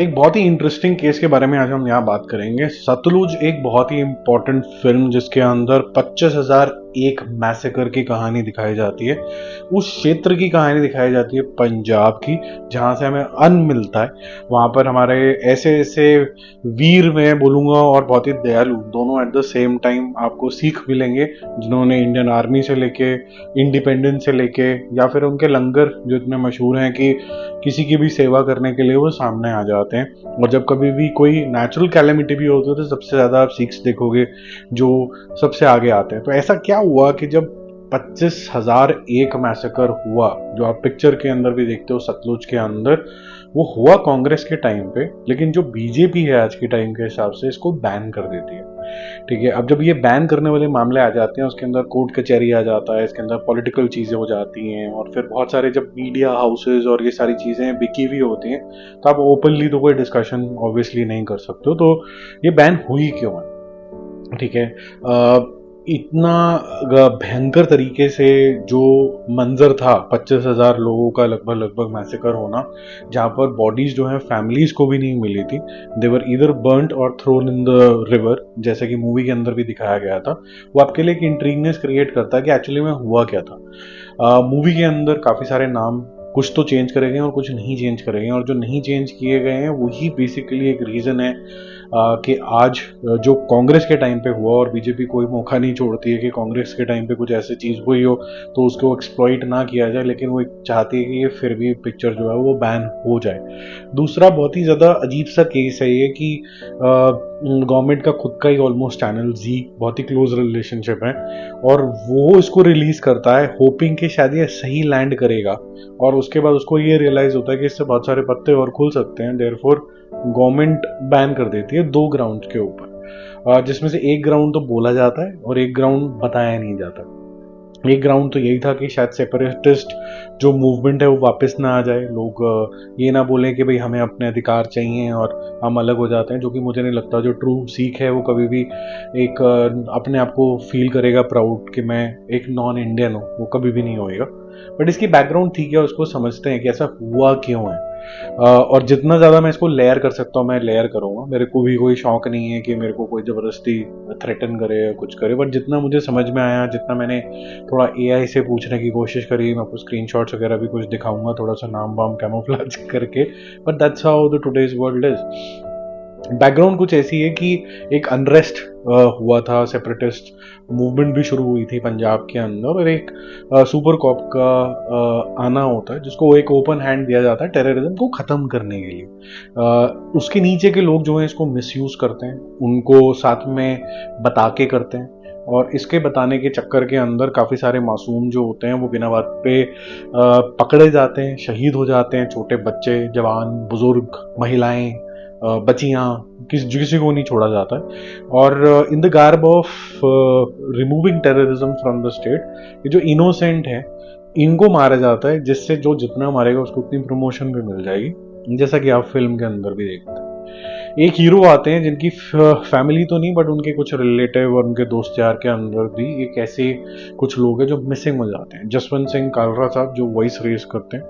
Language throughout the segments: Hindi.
एक बहुत ही इंटरेस्टिंग केस के बारे में आज हम यहाँ बात करेंगे। सतलुज एक बहुत ही इंपॉर्टेंट फिल्म जिसके अंदर 25,001 मैसेकर की कहानी दिखाई जाती है। उस क्षेत्र की कहानी दिखाई जाती है पंजाब की, जहाँ से हमें अन्न मिलता है। वहाँ पर हमारे ऐसे ऐसे वीर मैं बोलूँगा और बहुत ही दयालु दोनों एट द सेम टाइम आपको सीख मिलेंगे, जिन्होंने इंडियन आर्मी से लेके इंडिपेंडेंस से लेके या फिर उनके लंगर जो इतने मशहूर हैं कि किसी की भी सेवा करने के लिए वो सामने आ जाते हैं। और जब कभी भी कोई नेचुरल कैलेमिटी भी होती है तो सबसे ज़्यादा आप सिख्स देखोगे जो सबसे आगे आते हैं। तो ऐसा क्या हुआ कि जब 25,001 मैसेकर हुआ, जो आप पिक्चर के अंदर भी देखते हो सतलुज के अंदर, वो हुआ कांग्रेस के टाइम पे, लेकिन जो बीजेपी है आज के टाइम के हिसाब से इसको बैन कर देती है। ठीक है, अब जब ये बैन करने वाले मामले आ जाते हैं, उसके अंदर कोर्ट कचहरी आ जाता है, इसके अंदर पॉलिटिकल चीज़ें हो जाती हैं, और फिर बहुत सारे जब मीडिया हाउसेज और ये सारी चीज़ें बिकी हुई होती हैं, तो आप ओपनली तो कोई डिस्कशन ऑब्वियसली नहीं कर सकते हो। तो ये बैन हुई क्यों है? ठीक है, इतना भयंकर तरीके से जो मंजर था 25,000 लोगों का लगभग लगभग मैसेकर होना, जहाँ पर बॉडीज जो है फैमिलीज को भी नहीं मिली थी। दे वर ईदर बर्न्ट और थ्रोन इन द रिवर, जैसे कि मूवी के अंदर भी दिखाया गया था। वो आपके लिए एक इंट्रीगनेस क्रिएट करता है कि एक्चुअली में हुआ क्या था। मूवी के अंदर काफ़ी सारे नाम कुछ तो चेंज करे गए और कुछ नहीं चेंज करे गए, और जो नहीं चेंज किए गए हैं वही बेसिकली एक रीज़न है कि आज जो कांग्रेस के टाइम पे हुआ, और बीजेपी कोई मौका नहीं छोड़ती है कि कांग्रेस के टाइम पे कुछ ऐसी चीज़ हुई हो तो उसको एक्सप्लॉइट ना किया जाए, लेकिन वो चाहती है कि ये फिर भी पिक्चर जो है वो बैन हो जाए। दूसरा बहुत ही ज़्यादा अजीब सा केस है ये कि गवर्नमेंट का खुद का ही ऑलमोस्ट चैनल जी बहुत ही क्लोज रिलेशनशिप है, और वो इसको रिलीज करता है होपिंग कि शायद ये सही लैंड करेगा, और उसके बाद उसको ये रियलाइज होता है कि इससे बहुत सारे पत्ते और खुल सकते हैं। देयरफॉर गवर्नमेंट बैन कर देती है 2 ग्राउंड के ऊपर, जिसमें से एक ग्राउंड तो बोला जाता है और एक ग्राउंड बताया नहीं जाता। एक ग्राउंड तो यही था कि शायद सेपरेटिस्ट जो मूवमेंट है वो वापस ना आ जाए, लोग ये ना बोलें कि भाई हमें अपने अधिकार चाहिए और हम अलग हो जाते हैं, जो कि मुझे नहीं लगता जो ट्रू सीख है वो कभी भी एक अपने आप को फील करेगा प्राउड कि मैं एक नॉन इंडियन हूँ, वो कभी भी नहीं होएगा। बट इसकी बैकग्राउंड ठीक है, उसको समझते हैं कि ऐसा हुआ क्यों है। और जितना ज़्यादा मैं इसको लेयर कर सकता हूँ मैं लेयर करूँगा। मेरे को भी कोई शौक नहीं है कि मेरे को कोई ज़बरदस्ती थ्रेटन करे या कुछ करे, बट जितना मुझे समझ में आया, जितना मैंने थोड़ा एआई से पूछने की कोशिश करी, मैं आपको स्क्रीनशॉट्स वगैरह भी कुछ दिखाऊंगा थोड़ा सा नाम वाम कैमोफ्लेज करके। But that's how the today's world is. Background कुछ ऐसी है कि एक अनरेस्ट हुआ था, सेपरेटिस्ट मूवमेंट भी शुरू हुई थी पंजाब के अंदर, और एक सुपर कॉप का आना होता है जिसको एक ओपन हैंड दिया जाता है टेररिज्म को ख़त्म करने के लिए। उसके नीचे के लोग जो हैं इसको मिसयूज़ करते हैं, उनको साथ में बता के करते हैं, और इसके बताने के चक्कर के अंदर काफ़ी सारे मासूम जो होते हैं वो बिना बात पे पकड़े जाते हैं, शहीद हो जाते हैं। छोटे बच्चे, जवान, बुजुर्ग, महिलाएं, बच्चियाँ, किसी को नहीं छोड़ा जाता है। और in the garb of removing terrorism from the state, ये जो इनोसेंट है इनको मारा जाता है, जिससे जो जितना मारेगा उसको उतनी प्रमोशन भी मिल जाएगी, जैसा कि आप फिल्म के अंदर भी देखते हैं। एक हीरो आते हैं जिनकी फैमिली तो नहीं, बट उनके कुछ रिलेटिव और उनके दोस्त यार के अंदर भी एक ऐसे कुछ लोग हैं जो मिसिंग हो जाते हैं। जसवंत सिंह कालरा साहब जो वॉइस रेस करते हैं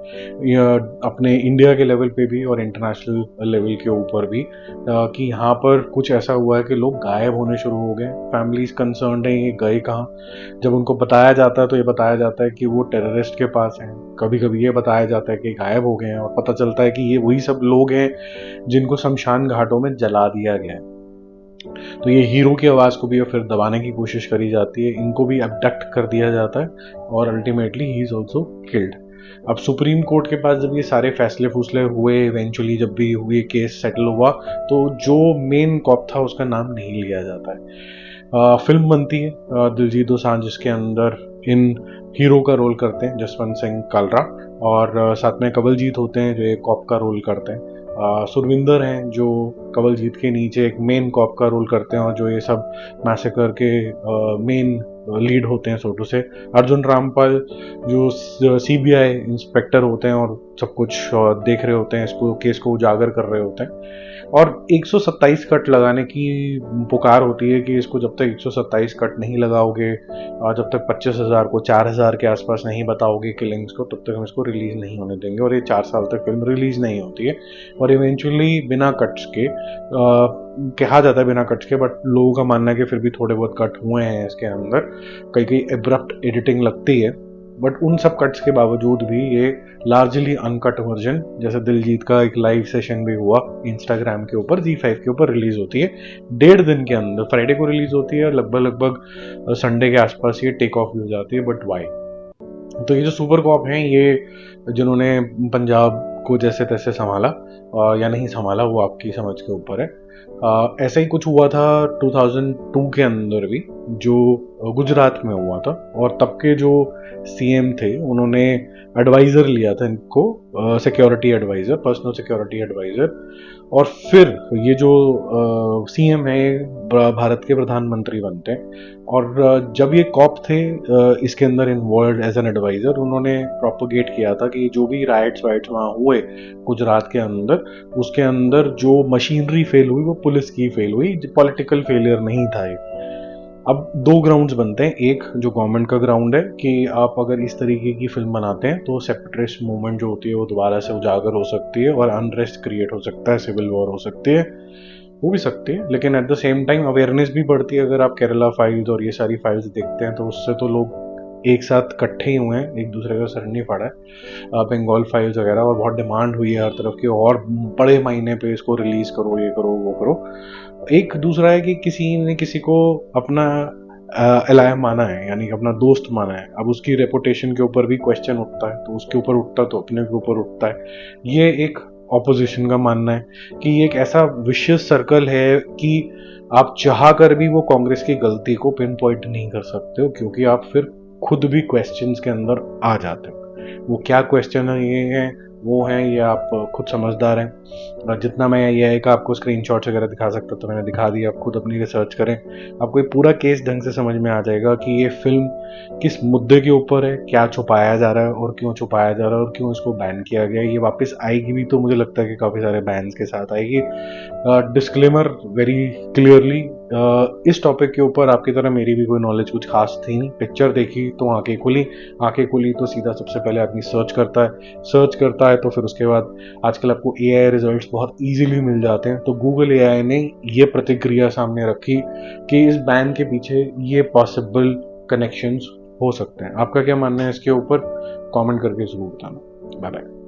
अपने इंडिया के लेवल पे भी और इंटरनेशनल लेवल के ऊपर भी, कि यहाँ पर कुछ ऐसा हुआ है कि लोग गायब होने शुरू हो गए। फैमिलीज कंसर्न है ये गए कहाँ। जब उनको बताया जाता है तो ये बताया जाता है कि वो टेररिस्ट के पास हैं, कभी कभी ये बताया जाता है कि गायब हो गए हैं, और पता चलता है कि ये वही सब लोग हैं जिनको शमशान घाटों में जला दिया गया है। तो ये हीरो की आवाज़ को भी फिर दबाने की कोशिश करी जाती है, इनको भी अबडक्ट कर दिया जाता है, और ultimately he is also killed. अब सुप्रीम कोर्ट के पास जब ये सारे फैसले फूसले हुए, इवेंचुअली जब भी हुए केस सेटल हुआ, तो जो मेन कॉप था उसका नाम नहीं लिया जाता है। फिल्म बनती है दिलजीत दोसांझ, जिसके अंदर इन हीरो का रोल करते हैं जसवंत सिंह कालरा, और साथ में कवलजीत होते हैं जो एक कॉप का रोल करते हैं। सुरविंदर हैं जो कवलजीत के नीचे एक मेन कॉप का रोल करते हैं, और जो ये सब मैसेकर के मेन लीड होते हैं सोटू से। अर्जुन रामपाल जो सीबीआई इंस्पेक्टर होते हैं और सब कुछ देख रहे होते हैं, इसको केस को उजागर कर रहे होते हैं। और 127 कट लगाने की पुकार होती है कि इसको जब तक 127 कट नहीं लगाओगे, जब तक 25,000 को 4,000 के आसपास नहीं बताओगे किलिंग्स को, तब तक हम इसको रिलीज नहीं होने देंगे। और ये 4 साल तक फिल्म रिलीज नहीं होती है। और इवेंचुअली बिना कट्स के कहा जाता है बिना कट्स के, बट लोगों का मानना है कि फिर भी थोड़े बहुत कट हुए हैं इसके अंदर, कई कई एब्रप्ट एडिटिंग लगती है। बट उन सब कट्स के बावजूद भी ये लार्जली अनकट वर्जन, जैसे दिलजीत का एक लाइव सेशन भी हुआ इंस्टाग्राम के ऊपर, Z5 के ऊपर रिलीज होती है 1.5 दिन के अंदर। फ्राइडे को रिलीज होती है, लगभग संडे के आसपास ये टेक ऑफ भी हो जाती है। But why? तो ये जो सुपर कॉप हैं, ये जिन्होंने पंजाब को जैसे तैसे संभाला या नहीं संभाला, वो आपकी समझ के ऊपर है। ऐसा ही कुछ हुआ था 2002 के अंदर भी, जो गुजरात में हुआ था। और तब के जो सीएम थे, उन्होंने एडवाइजर लिया था इनको, security adviser, personal security adviser. और फिर ये जो सीएम है भारत के प्रधानमंत्री बनते हैं। और जब ये कॉप थे इसके अंदर इन्वॉल्व एज एन एडवाइजर, उन्होंने प्रोपोगेट किया था कि जो भी राइट्स वाइट्स वहाँ हुए गुजरात के अंदर, उसके अंदर जो मशीनरी फेल हुई वो पुलिस की फेल हुई, पॉलिटिकल फेलियर नहीं था ये। अब 2 ग्राउंड्स बनते हैं। एक जो गवर्नमेंट का ग्राउंड है कि आप अगर इस तरीके की फिल्म बनाते हैं तो सेपरेटिस्ट मूवमेंट जो होती है वो दोबारा से उजागर हो सकती है और अनरेस्ट क्रिएट हो सकता है, सिविल वॉर हो सकती है, हो भी सकती है। लेकिन at the same time awareness भी बढ़ती है। अगर आप केरला फाइल्स और ये सारी फाइल्स देखते हैं तो उससे तो लोग एक साथ इकट्ठे ही हुए हैं, एक दूसरे का सर नहीं पड़ा है। बंगाल फाइल्स वगैरह, और बहुत डिमांड हुई है हर तरफ की, और बड़े महीने पे इसको रिलीज करो, ये करो वो करो। एक दूसरा है कि किसी ने किसी को अपना एलाय माना है, यानी कि अपना दोस्त माना है। अब उसकी रेपुटेशन के ऊपर भी क्वेश्चन उठता है, तो उसके ऊपर उठता तो अपने के ऊपर उठता है। ये एक ऑपोजिशन का मानना है कि ये एक ऐसा विशियस सर्कल है कि आप चाह कर भी वो कांग्रेस की गलती को पिन पॉइंट नहीं कर सकते हो, क्योंकि आप फिर खुद भी क्वेश्चंस के अंदर आ जाते हो। वो क्या क्वेश्चन है, ये है वो है, ये आप खुद समझदार हैं। जितना मैं ये का आपको स्क्रीनशॉट्स वगैरह दिखा सकता तो मैंने दिखा दिया। आप खुद अपनी रिसर्च करें, आपको ये पूरा केस ढंग से समझ में आ जाएगा कि ये फिल्म किस मुद्दे के ऊपर है, क्या छुपाया जा रहा है और क्यों छुपाया जा रहा है और क्यों इसको बैन किया गया। ये वापस आएगी भी तो मुझे लगता है कि काफ़ी सारे बैन्स के साथ आएगी। डिस्क्लेमर वेरी क्लियरली, इस टॉपिक के ऊपर आपकी तरह मेरी भी कोई नॉलेज कुछ खास थी नहीं। पिक्चर देखी तो आंखें खुली तो सीधा सबसे पहले आदमी सर्च करता है तो फिर उसके बाद आजकल आपको एआई रिजल्ट्स बहुत इजीली मिल जाते हैं। तो गूगल एआई ने ये प्रतिक्रिया सामने रखी कि इस बैन के पीछे ये पॉसिबल कनेक्शंस हो सकते हैं। आपका क्या मानना है इसके ऊपर? कमेंट करके जरूर बताना। Bye bye.